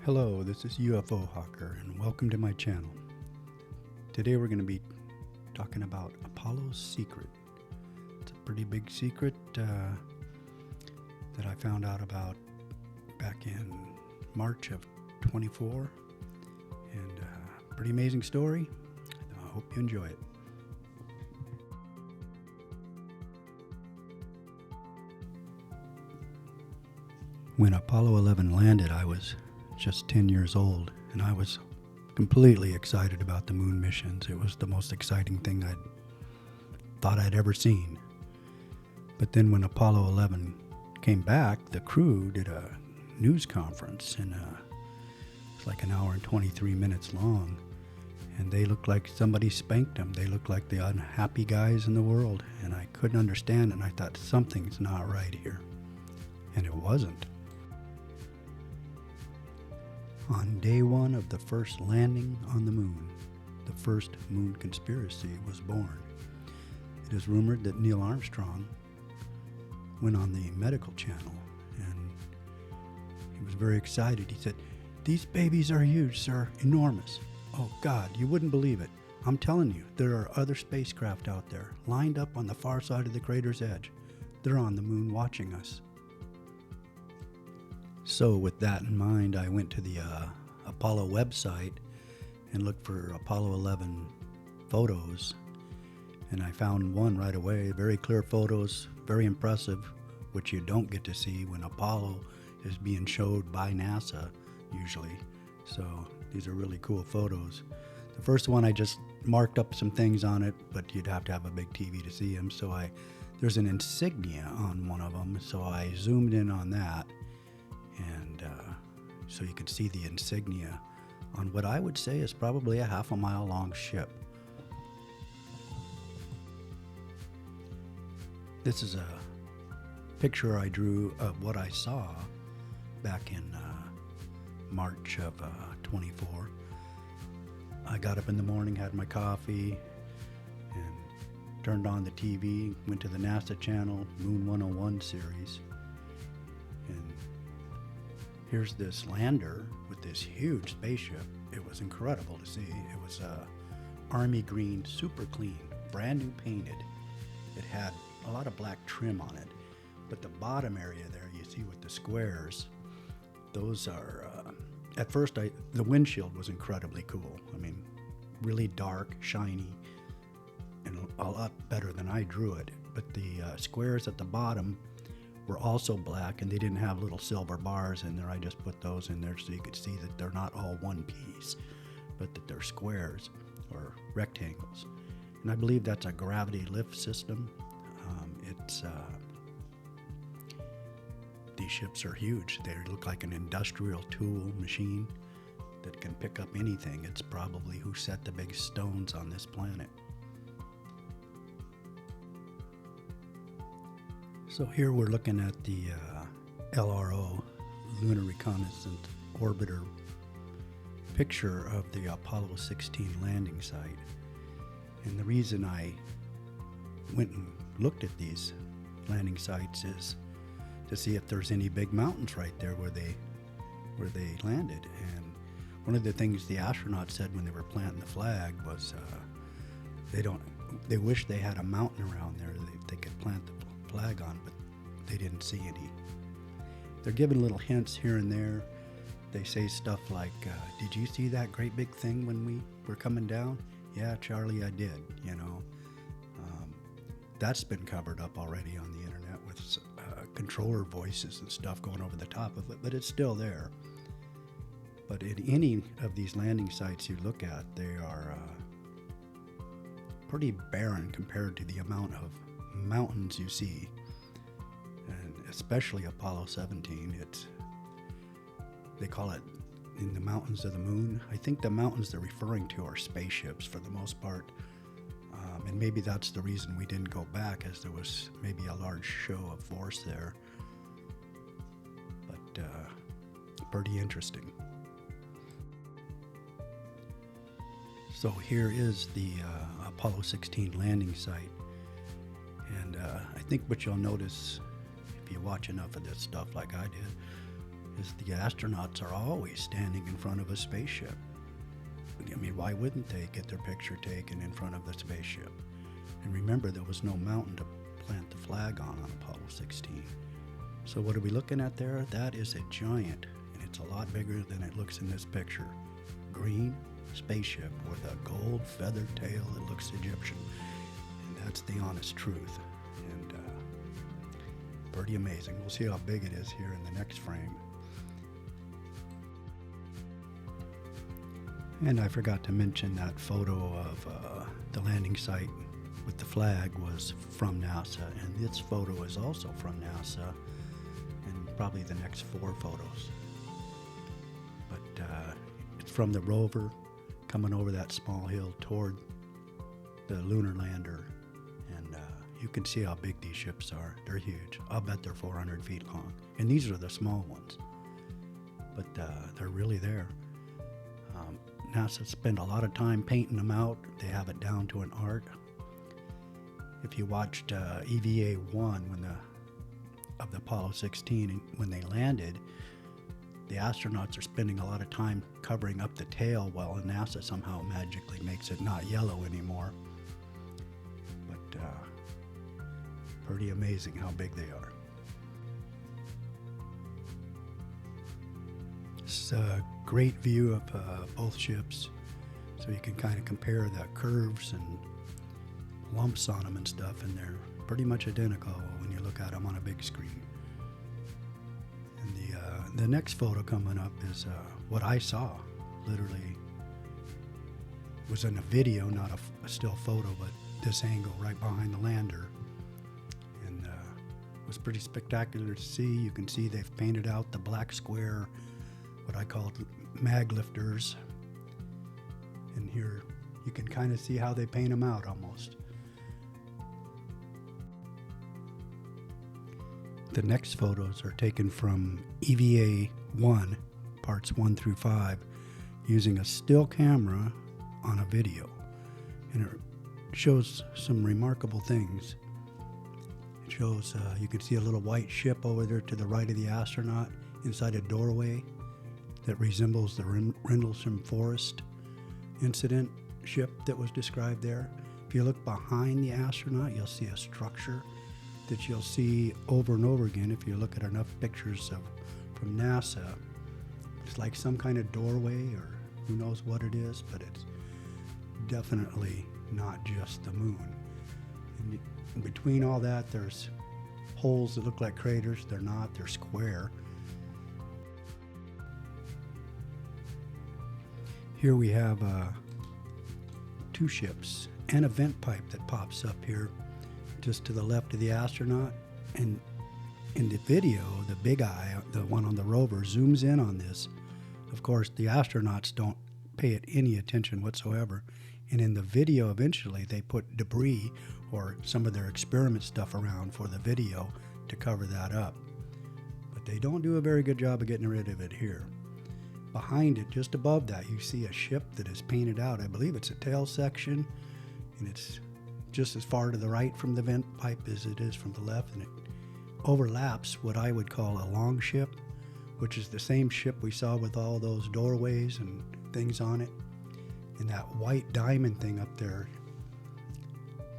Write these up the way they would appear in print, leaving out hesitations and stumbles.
Hello, this is UFO Hawker, and welcome to my channel. Today we're going to be talking about Apollo's secret. It's a pretty big secret that I found out about back in March of 24, and pretty amazing story. I hope you enjoy it. When Apollo 11 landed, I was just 10 years old, and I was completely excited about the moon missions. It was the most exciting thing I thought I'd ever seen. But then when Apollo 11 came back, the crew did a news conference, and it's like an hour and 23 minutes long, and they looked like somebody spanked them. They looked like the unhappy guys in the world, and I couldn't understand it, and I thought, something's not right here. And it wasn't. On day one of the first landing on the moon, the first moon conspiracy was born. It is rumored that Neil Armstrong went on the medical channel, and he was very excited. He said, "These babies are huge, sir, enormous. Oh God, you wouldn't believe it. I'm telling you, there are other spacecraft out there, lined up on the far side of the crater's edge. They're on the moon watching us." So with that in mind, I went to the Apollo website and looked for Apollo 11 photos, and I found one right away. Very clear photos, very impressive, which you don't get to see when Apollo is being showed by NASA usually. So these are really cool photos. The first one, I just marked up some things on it, but you'd have to have a big TV to see them. So there's an insignia on one of them, so I zoomed in on that. And so you could see the insignia on what I would say is probably a half a mile long ship. This is a picture I drew of what I saw back in March of 24. I got up in the morning, had my coffee, and turned on the TV, went to the NASA channel, Moon 101 series, and here's this lander with this huge spaceship. It was incredible to see. It was army green, super clean, brand new painted. It had a lot of black trim on it, but the bottom area there you see with the squares, those are, at first the windshield was incredibly cool. I mean, really dark, shiny, and a lot better than I drew it. But the squares at the bottom were also black, and they didn't have little silver bars in there. I just put those in there so you could see that they're not all one piece, but that they're squares or rectangles. And I believe that's a gravity lift system. These ships are huge. They look like an industrial tool machine that can pick up anything. It's probably who set the big stones on this planet. So here we're looking at the LRO, Lunar Reconnaissance Orbiter, picture of the Apollo 16 landing site. And the reason I went and looked at these landing sites is to see if there's any big mountains right there where they landed. And one of the things the astronauts said when they were planting the flag was they wish they had a mountain around there that they could plant the flag on, but they didn't see any. They're giving little hints here and there. They say stuff like, "Did you see that great big thing when we were coming down?" "Yeah, Charlie, I did." That's been covered up already on the internet with controller voices and stuff going over the top of it, but it's still there. But at any of these landing sites you look at, they are pretty barren compared to the amount of mountains you see, and especially Apollo 17. They call it in the mountains of the moon. I think the mountains they're referring to are spaceships for the most part, and maybe that's the reason we didn't go back, as there was maybe a large show of force there. But pretty interesting. So here is the Apollo 16 landing site. And I think what you'll notice if you watch enough of this stuff like I did is the astronauts are always standing in front of a spaceship. I mean, why wouldn't they get their picture taken in front of the spaceship? And remember, there was no mountain to plant the flag on Apollo 16. So what are we looking at there? That is a giant, and it's a lot bigger than it looks in this picture. Green spaceship with a gold feathered tail that looks Egyptian. And that's the honest truth. And pretty amazing. We'll see how big it is here in the next frame. And I forgot to mention that photo of the landing site with the flag was from NASA, and this photo is also from NASA, and probably the next 4 photos. But it's from the rover coming over that small hill toward the lunar lander, and you can see how big these ships are. They're huge. I'll bet they're 400 feet long, and these are the small ones, but they're really there. NASA spent a lot of time painting them out. They have it down to an art. If you watched EVA-1 of the Apollo 16, and when they landed, the astronauts are spending a lot of time covering up the tail while NASA somehow magically makes it not yellow anymore. But pretty amazing how big they are. It's a great view of both ships, so you can kind of compare the curves and lumps on them and stuff, and they're pretty much identical when you look at them on a big screen. And the next photo coming up is what I saw. Literally was in a video, not a still photo, but this angle right behind the lander. And it was pretty spectacular to see. You can see they've painted out the black square, what I called mag lifters. And here you can kind of see how they paint them out almost. The next photos are taken from EVA-1, parts 1 through 5, using a still camera on a video. And it shows some remarkable things. It shows, you can see a little white ship over there to the right of the astronaut inside a doorway that resembles the Rendlesham Forest incident ship that was described there. If you look behind the astronaut, you'll see a structure that you'll see over and over again if you look at enough pictures from NASA. It's like some kind of doorway, or who knows what it is, but it's definitely not just the moon. And in between all that, there's holes that look like craters. They're not, they're square. Here we have 2 ships and a vent pipe that pops up here just to the left of the astronaut. And in the video, the big eye, the one on the rover, zooms in on this. Of course, the astronauts don't pay it any attention whatsoever. And in the video, eventually, they put debris or some of their experiment stuff around for the video to cover that up. But they don't do a very good job of getting rid of it here. Behind it, just above that, you see a ship that is painted out. I believe it's a tail section, and it's just as far to the right from the vent pipe as it is from the left, and it overlaps what I would call a long ship, which is the same ship we saw with all those doorways and things on it. And that white diamond thing up there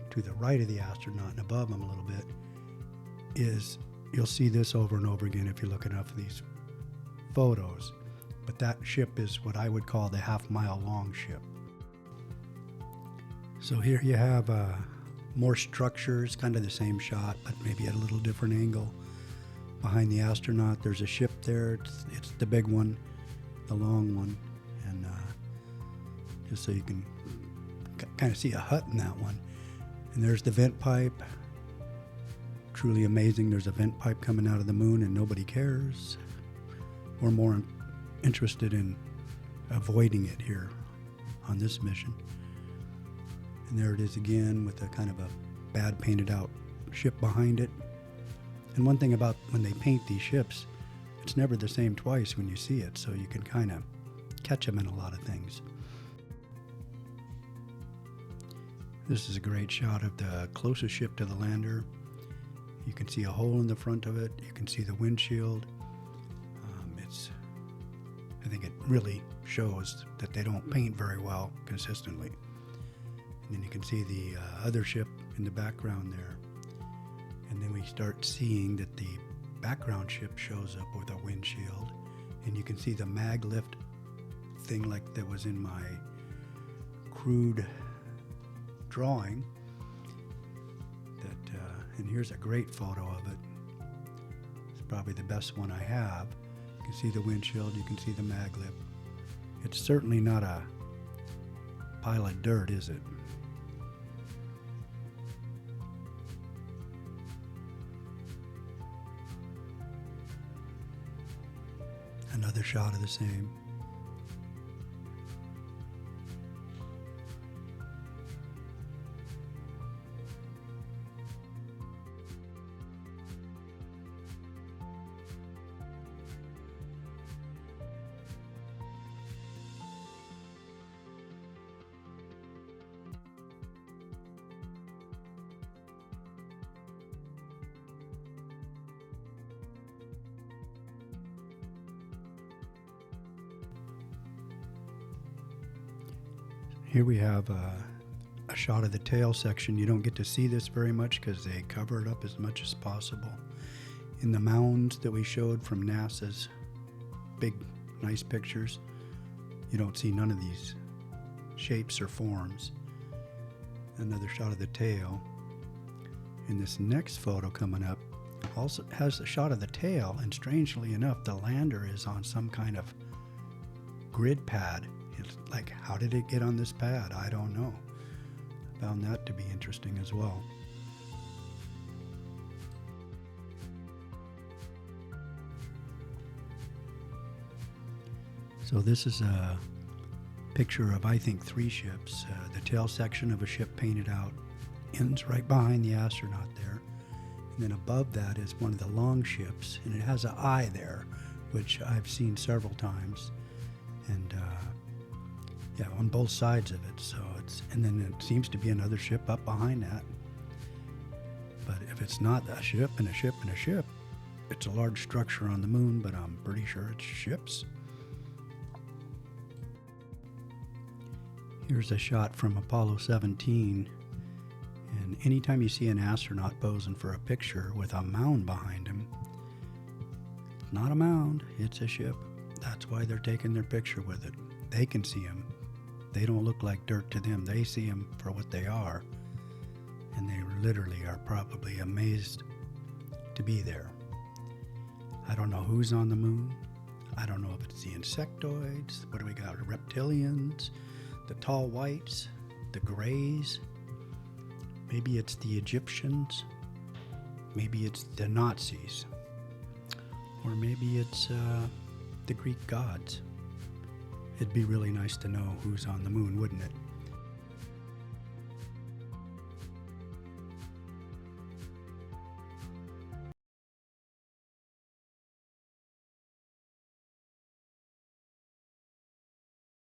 to the right of the astronaut and above him a little bit is, you'll see this over and over again if you look enough of these photos. But that ship is what I would call the half-mile long ship. So here you have more structures, kind of the same shot, but maybe at a little different angle. Behind the astronaut, there's a ship there. It's the big one, the long one. And just so you can kind of see a hut in that one. And there's the vent pipe. Truly amazing. There's a vent pipe coming out of the moon and nobody cares. We're more interested in avoiding it here on this mission. And there it is again with a kind of a bad painted out ship behind it. And one thing about when they paint these ships, it's never the same twice when you see it, so you can kind of catch them in a lot of things. This is a great shot of the closest ship to the lander. You can see a hole in the front of it. You can see the windshield. think it really shows that they don't paint very well consistently. And then you can see the other ship in the background there. And then we start seeing that the background ship shows up with a windshield. And you can see the mag lift thing like that was in my crude drawing. And here's a great photo of it. It's probably the best one I have. You can see the windshield, you can see the mag lift. It's certainly not a pile of dirt, is it? Another shot of the same. Here we have a shot of the tail section. You don't get to see this very much because they cover it up as much as possible. In the mounds that we showed from NASA's big, nice pictures, you don't see none of these shapes or forms. Another shot of the tail. And this next photo coming up also has a shot of the tail, and strangely enough, the lander is on some kind of grid pad. It's like, how did it get on this pad? I don't know. Found that to be interesting as well. So this is a picture of, I think, 3 ships. The tail section of a ship painted out ends right behind the astronaut there. And then above that is one of the long ships, and it has an eye there, which I've seen several times. And yeah, on both sides of it. So and then it seems to be another ship up behind that. But if it's not a ship and a ship and a ship, it's a large structure on the moon, but I'm pretty sure it's ships. Here's a shot from Apollo 17. And anytime you see an astronaut posing for a picture with a mound behind him, it's not a mound, it's a ship. That's why they're taking their picture with it. They can see him. They don't look like dirt to them. They see him for what they are. And they literally are probably amazed to be there. I don't know who's on the moon. I don't know if it's the insectoids. What do we got? Reptilians, the tall whites, the grays. Maybe it's the Egyptians. Maybe it's the Nazis. Or maybe it's the Greek gods. It'd be really nice to know who's on the moon, wouldn't it?